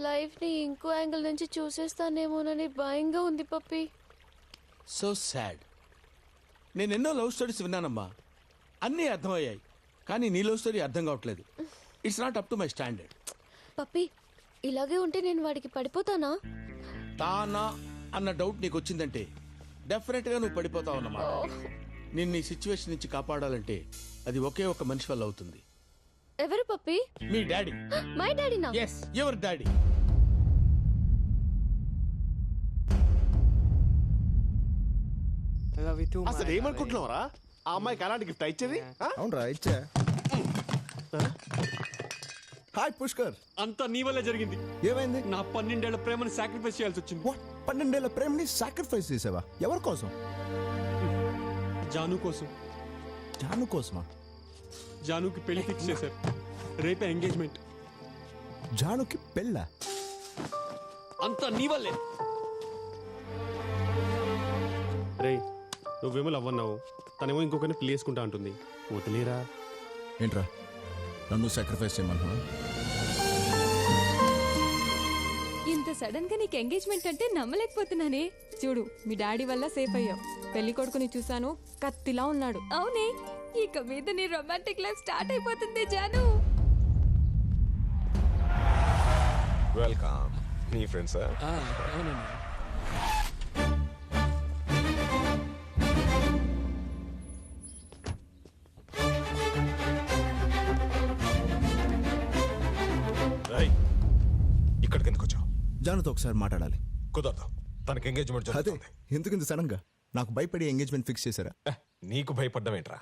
Life ని ఇంకో angle నుంచి చూసేస్తానేమోనని భయంగా ఉంది పప్పి. So sad. నేను ఎన్నో లవ్ స్టోరీస్ విన్నానమ్మా, అన్నీ అర్థమయ్యాయి, కానీ నీ లవ్ స్టోరీ అర్థం కావట్లేదు. It's not up to my standard. పప్పి ఇలాగే ఉంటే నేను వాడికి పడిపోతానా? తానా అన్న డౌట్ నీకు వచ్చిందంటే డెఫినెట్ గా నువ్వు పడిపోతావు అన్నమాట. నిన్ను ఈ సిచ్యువేషన్ నుంచి కాపాడాలంటే అది ఒకే ఒక మనిషి వల్ల అవుతుంది. ఎవరు పప్పి? మీ డాడీ. మై డాడీనా? Yes, your daddy. అసలు ఏమనుకుంటున్నావరా? ఆ అమ్మాయికి అలాంటి గిఫ్ట్ ఇచ్చేది? అవునరా ఇచ్చా. హాయ్ పుష్కర్. అంతా నీ వల్లే జరిగింది. ఏమైంది? నా 12 ఏళ్ల ప్రేమను సాక్రిఫైస్ చేయాల్సి వచ్చింది. 12 ఏళ్ల ప్రేమని సాక్రిఫైస్ చేసావా? ఎవరి కోసం? జాను కోసం. జాను కోసమా? జానుకి పెళ్లి ఫిక్స్ చేశారు. రేపే ఎంగేజ్మెంట్. జానుకి పెళ్ళా? అంతా నీ వల్లే. రే, నువ్వేమో లవ్ అన్నావు, తనేమో ఇంకొకరిని పెళ్లి చేసుకుంటా అంటుంది. వదిలేరా. ఏంట్రా నన్ను సాక్రిఫైస్ చేయమన్నా? ఇంత సడన్ గా నీకు ఎంగేజ్మెంట్ అంటే నమ్మలేకపోతున్నానే. చూడు, మీ డాడీ వల్ల సేఫ్ అయ్యావు. పెళ్లి కొడుకుని చూసాను, కత్తిలా ఉన్నాడు. అవునే, ఇక మీద నీ రొమాంటిక్ లైఫ్ స్టార్ట్ అయిపోతుంది జాను. వెల్కమ్. నీ ఫ్రెండ్స్? ఇక్కడికి ఎందుకు వచ్చావు? జానుతో ఒకసారి మాట్లాడాలి. కుదరదు, తనకి ఎంగేజ్మెంట్ అదే ఎందుకు ఇంత సడన్ గా? నాకు భయపడి ఎంగేజ్మెంట్ ఫిక్స్ చేశారా? నీకు భయపడ్డం ఏంట్రా?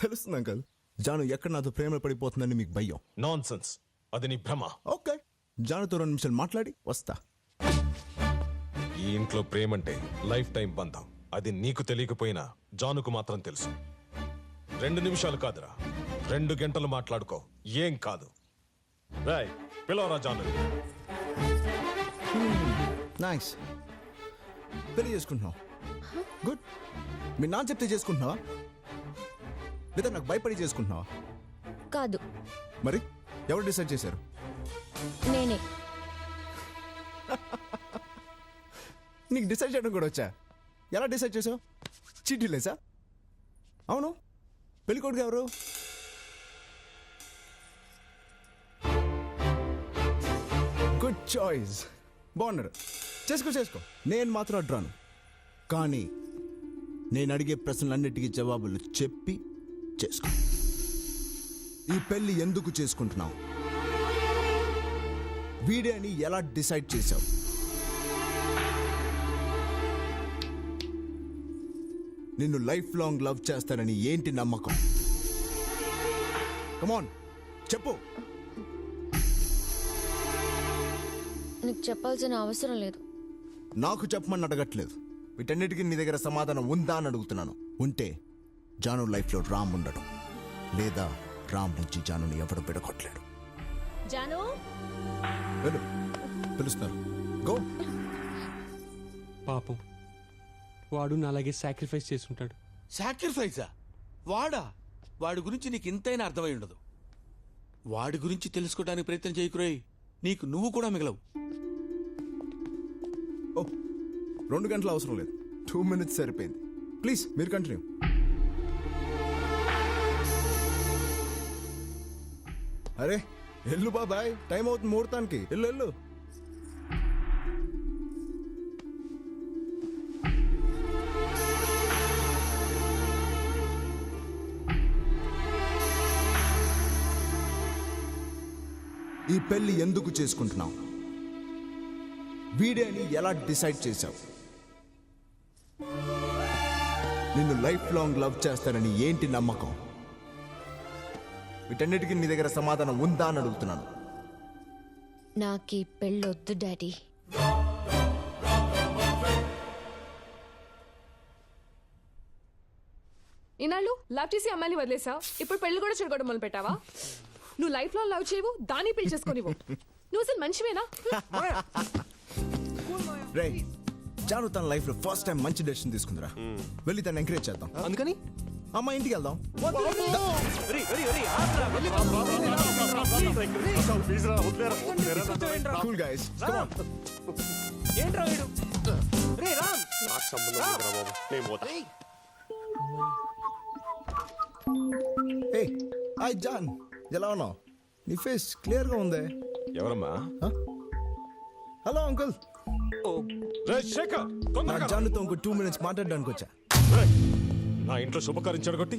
తెలుస్తుంది అంకల్, జాను ఎక్కడ నాతో ప్రేమలో పడిపోతుందని మీకు భయం. నాన్ సెన్స్, అది నీ భ్రమ. ఓకే, జానుతో 2 నిమిషాలు మాట్లాడి వస్తా. ఈ ఇంట్లో ప్రేమంటే లైఫ్ టైం బంధం. అది నీకు తెలియకపోయినా జానుకు మాత్రం తెలుసు. 2 నిమిషాలు కాదురా, 2 గంటలు మాట్లాడుకో, ఏం కాదు. రాయ్, పిలవరా జాను. నైస్. పెళ్లి చేసుకుంటున్నావు? గుడ్. మీ నాన్న చెప్తే చేసుకుంటున్నావా, లేదా నాకు భయపడి చేసుకుంటున్నావా? కాదు. మరి ఎవరు డిసైడ్ చేశారు? నేనే. నీకు డిసైడ్ చేయడం కూడా వచ్చా? ఎలా డిసైడ్ చేసావు? చీటీ లేసా? అవును, పెళ్లి కొడుకు ఎవరు? గుడ్ చాయిస్, బాగున్నాడు. చేసుకో. నేను మాత్రం అడ్రాను. కానీ నేను అడిగే ప్రశ్నలన్నిటికీ జవాబులు చెప్పి చేసుకో. ఈ పెళ్లి ఎందుకు చేసుకుంటున్నావు? వీడే అని ఎలా డిసైడ్ చేశావు? నిన్ను లైఫ్ లాంగ్ లవ్ చేస్తానని ఏంటి నమ్మకం? కమాన్ చెప్పు. నీకు చెప్పాల్సిన అవసరం లేదు. నాకు చెప్పమని అడగట్లేదు. వీటన్నిటికీ నీ దగ్గర సమాధానం ఉందా అని అడుగుతున్నాను. ఉంటే జాను లైఫ్లో రామ్ ఉండడు, లేదా రామ్ నుంచి జానుని ఎవడు విడగొట్టలేడు. జాను వెళ్ళు, పిలుస్తున్నారు. గో. పాపం, వాడు నాలాగే సాక్రిఫైస్ చేసుంటాడు. సాక్రిఫైజా? వాడా? వాడి గురించి నీకు ఇంతైనా అర్థమై ఉండదు. వాడి గురించి తెలుసుకోవడానికి ప్రయత్నం చేయకురోయ్, నీకు నువ్వు కూడా మిగలవు. 2 గంటలు అవసరం లేదు, 2 minutes సరిపోయింది. ప్లీజ్ మీరు కంటిన్యూ. అరే ఎల్లు బాబాయ్, టైం అవుతుంది ముహూర్తానికి. ఎల్లు. ఈ పెళ్లి ఎందుకు చేసుకుంటున్నావు? వీడే అని ఎలా డిసైడ్ చేశావు? నిన్ను లైఫ్ లాంగ్ లవ్ చేస్తానని ఏంటి నమ్మకం? వీటన్నిటికీ నీ దగ్గర సమాధానం ఉందా అని అడుగుతున్నాను. నాకు ఈ పెళ్ళొద్దు డాడీ. ఈనాళ్ళు లవ్ చేసి అమ్మాయిని వదిలేసావు, ఇప్పుడు పెళ్లి కూడా చెడగొట్టడం మొదలు పెట్టావా? నువ్వు లైఫ్ లో లవ్ చేయవు, దాన్ని పెళ్లి చేసుకునివ్వు. నువ్వు అసలు మనిషివేనా? రే, జాను తన లైఫ్ లో ఫస్ట్ టైం మంచి డెసిషన్ తీసుకుందిరా. వెళ్ళి తను ఎంకరేజ్ చేద్దాం. అందుకని అమ్మ ఇంటికి వెళ్దాం. Cool guys. Come on. ఏంట్రా వీడు రే రామ్ నాకు సంబంధం లేదురా బాబు, నేను పోతా. Hey, hi John. ఎలా ఉన్నావు? నీ ఫేస్ క్లియర్ గా ఉంది. ఎవరమ్మా? Hello uncle. రే శేఖర్, నా తొందరగా రా. జాన్తో ఇంకో 2 minutes మాట్లాడడానికి వచ్చా. రేయ్, నా ఇంట్లో శుభకార్యం చెడగొట్టి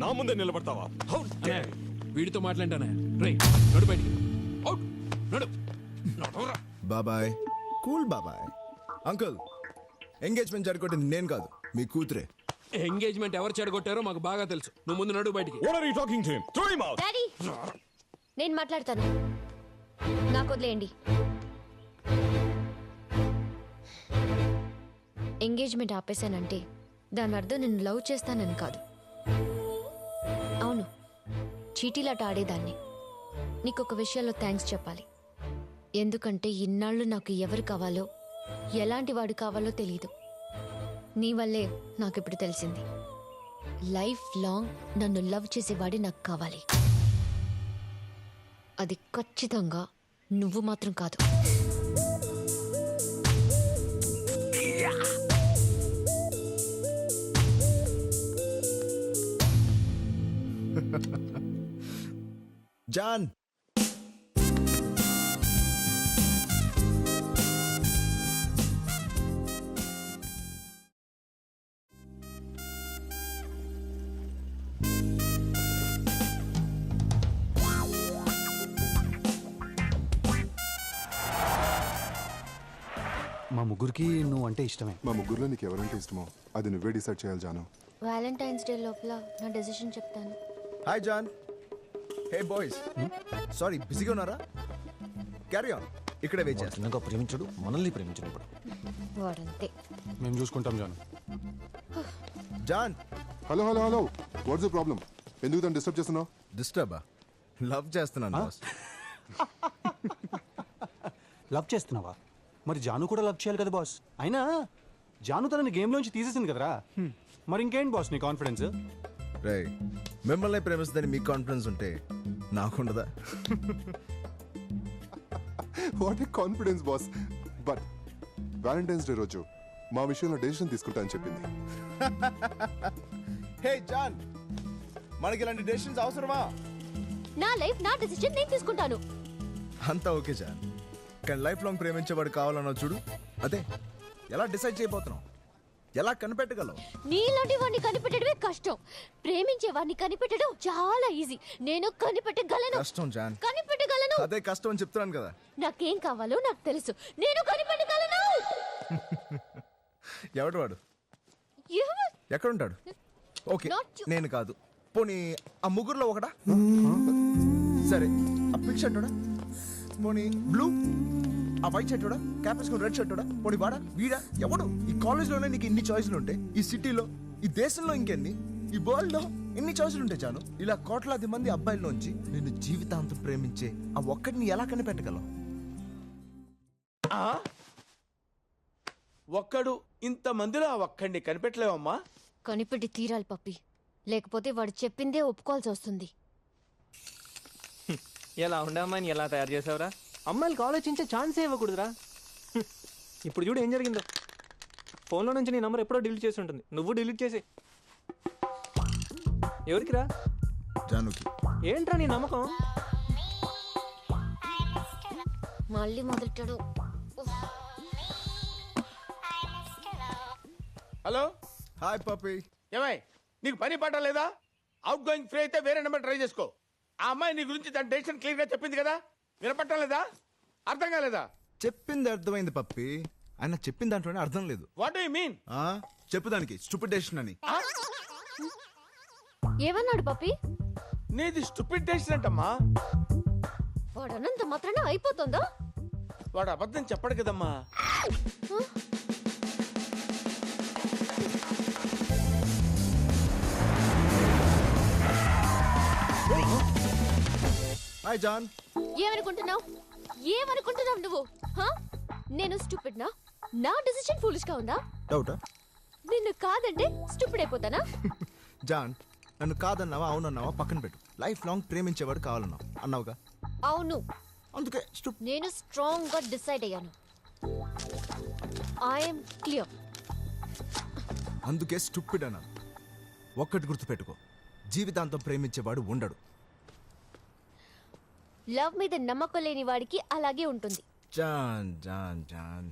నా ముందే నిలబడతావా? How dare you. వీడితో మాట్లాంటానే రే నడు బయటికి అవుట్ నడు నడురా బాబాయ్. కూల్ బాబాయ్. అంకుల్, ఎంగేజ్మెంట్ జరగొట్టింది నేను కాదు, మీ కూతురే. ఎంగేజ్మెంట్ ఎవరు చెడగొట్టారో మాకు బాగా తెలుసు నువ్వు ముందు నడు బయటికి What are you talking to him? Throw him out. Daddy నేను మాట్లాడతాను, నాకు వదిలేయండి. ఎంగేజ్మెంట్ ఆపేశానంటే దాని అర్థం నేను లవ్ చేస్తానని కాదు. అవును, చీటీలాట ఆడేదాన్ని. నీకు ఒక విషయంలో థ్యాంక్స్ చెప్పాలి. ఎందుకంటే ఇన్నాళ్ళు నాకు ఎవరు కావాలో ఎలాంటి వాడు కావాలో తెలియదు. నీ వల్లే నాకు ఇప్పుడు తెలిసింది. లైఫ్ లాంగ్ నన్ను లవ్ చేసేవాడే నాకు కావాలి. అది ఖచ్చితంగా నువ్వు మాత్రం కాదు. జాన్, మా ముగ్గురికి నువ్వు అంటే ఇష్టమే. మా ముగ్గురులో నీకు ఎవరంటే ఇష్టమో అది నువ్వే డిసైడ్ చేయాలి జాను. వ్యాలంటైన్స్ డే లోపల నా డెసిషన్ చెప్తాను. Hi John. Hey boys, sorry బిజీగా ఉన్నారా? క్యారీ ఆన్, ఇక్కడే వెయిట్ చేస్తాను. చిన్నగా ప్రేమించడు, మనల్ని ప్రేమించినప్పుడు. వాడంతే. మేము చూసుకుంటాం జాను. John. Hello hello hello, what's the problem? ఎందుకు తను డిస్టర్బ్ చేస్తున్నావు? డిస్టర్బా? లవ్ చేస్తున్నాను బాస్. లవ్ చేస్తున్నావా? మరి జాను కూడా లవ్ చేయాలి కదా బాస్. అయినా జాను తనని గేమ్లోంచి తీసేసింది కదరా. మరి ఇంకేంటి బాస్ నీ కాన్ఫిడెన్స్? రే, మిమ్మల్ని ప్రేమిస్తుందని మీకు కాన్ఫిడెన్స్ ఉంటే నాకుండదా? What a confidence boss. But Valentine's day రోజు మా విషయంలో డెసిషన్ తీసుకుంటా అని చెప్పింది. హే జాన్, మనకి ఇలాంటి డెసిషన్స్ అవసరమా? నా లైఫ్ నా డెసిషన్ నేను తీసుకుంటాను. అంతా ఓకే జాన్, కానీ లైఫ్ లాంగ్ ప్రేమించేవాడు కావాలన్నా చూడు, అదే ఎలా డిసైడ్ చేయబోతున్నావు? ఎలా కనిపెట్టగలవు? నీలాంటి వాడిని కనిపెట్టడమే కష్టం. ప్రేమించే వాడిని కనిపెట్టడం చాలా ఈజీ. నేను కనిపెట్టగలను. కష్టం జాన్. కనిపెట్టగలను. అదే కష్టం అని చెప్తున్నాను కదా. నాకేం కావాలో నాకు తెలుసు. నేను కనిపెట్టగలను. ఎవడు వాడు? ఎవరు? ఎక్కడుంటాడు? Okay, Not you. నేను కాదు. పోనీ ఆ ముగ్గురులో ఒకడా? సరే, ఆ పింక్ షర్ట్ పోనీ బ్లూ, ఆ వైట్ షర్ట్ క్యాప్ వేసుకుని రెడ్ షర్ట్ పోనీ వాడా వీడా? ఎవడు? ఈ కాలేజ్లోనే నీకు ఇన్ని చాయిస్లు ఉంటాయి, ఈ సిటీలో, ఈ దేశంలో ఇంకెన్ని, ఈ వరల్డ్ లో ఎన్ని చాయిస్లు ఉంటాయి చాను. ఇలా కోట్లాది మంది అబ్బాయిల్లోంచి నిన్ను జీవితాంతం ప్రేమించే ఆ ఒక్కడిని ఎలా కనిపెట్టగలవు? ఒక్కడు ఇంత మందిలో ఆ ఒక్కడిని కనిపెట్టలేవమ్మా. కనిపెట్టి తీరాలి పప్పి, లేకపోతే వాడు చెప్పిందే ఒప్పుకోవాల్సి వస్తుంది. ఎలా ఉండే అమ్మాయిని ఎలా తయారు చేసావురా? అమ్మాయిలకు ఆలోచించే ఛాన్సే ఇవ్వకూడదురా. ఇప్పుడు చూడు ఏం జరిగిందో. ఫోన్లో నుంచి నీ నంబర్ ఎప్పుడో డిలీట్ చేసి ఉంటుంది, నువ్వు డిలీట్ చేసి. ఎవరికిరా? జానుకి. ఏంట్రా నీ నమ్మకం? మళ్ళీ మొదలెట్టాడు. హలో, హాయ్ పప్పి. ఏమై నీకు పని పాట లేదా? అవుట్ గోయింగ్ ఫ్రీ అయితే వేరే నెంబర్ ట్రై చేసుకో. ఆ అమ్మాయి నీ గురించి తన డెసిషన్ క్లియర్ గా చెప్పింది కదా, వినపట్టం లేదా? అర్థం కాలేదా? చెప్పింది అర్థమైంది పప్పి, ఆయన చెప్పిన దాంట్లోనే అర్థం లేదు. What do you mean? చెప్పు దానికి స్టూపిడ్ డెసిషన్ అని. ఏమన్నాడు పప్పి? నీది స్టూపిడ్ డెసిషన్ అంటమ్మా. వాడు అన్నంత మాత్రాన అయిపోతుందా? వాడు అబద్ధం చెప్పడు కదమ్మా. Hi John. ఏమనుకుంటున్నావు? ఏమనుకుంటున్నావు నువ్వు? నేను స్టూపిడ్ నా డెసిషన్ ఫూలిష్ గా ఉందా? డౌటా? నిన్ను కాదంటే స్టూపిడ్ అయిపోతానా? జాన్ నన్ను కాదన్నావా అవునన్నావా పక్కన పెట్టు. లైఫ్ లాంగ్ ప్రేమించేవాడు కావాలన్నావు అన్నావుగా, అవును, అందుకే నేను స్ట్రాంగ్ గా డిసైడ్ అయ్యాను. I'm clear. అందుకే స్టూపిడ్ అన్నాను. ఒక్కటి గుర్తుపెట్టుకో, జీవితాంతం ప్రేమించేవాడు ఉండడు. లవ్ మీద నమ్మకం లేని వాడికి అలాగే ఉంటుంది. జాన్ జాన్ జాన్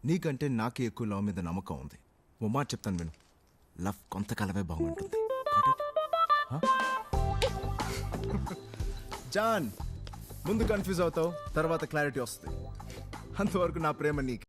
నీకంటే నాకే ఎక్కువ లవ్ మీద నమ్మకం ఉంది. ఓ మాట చెప్తాను విను, లవ్ కొంతకాలమే బాగుంటుంది. Got it? Huh? జాన్, ముందు కన్ఫ్యూజ్ అవుతావు, తర్వాత క్లారిటీ వస్తుంది. అంతవరకు నా ప్రేమ నీకు.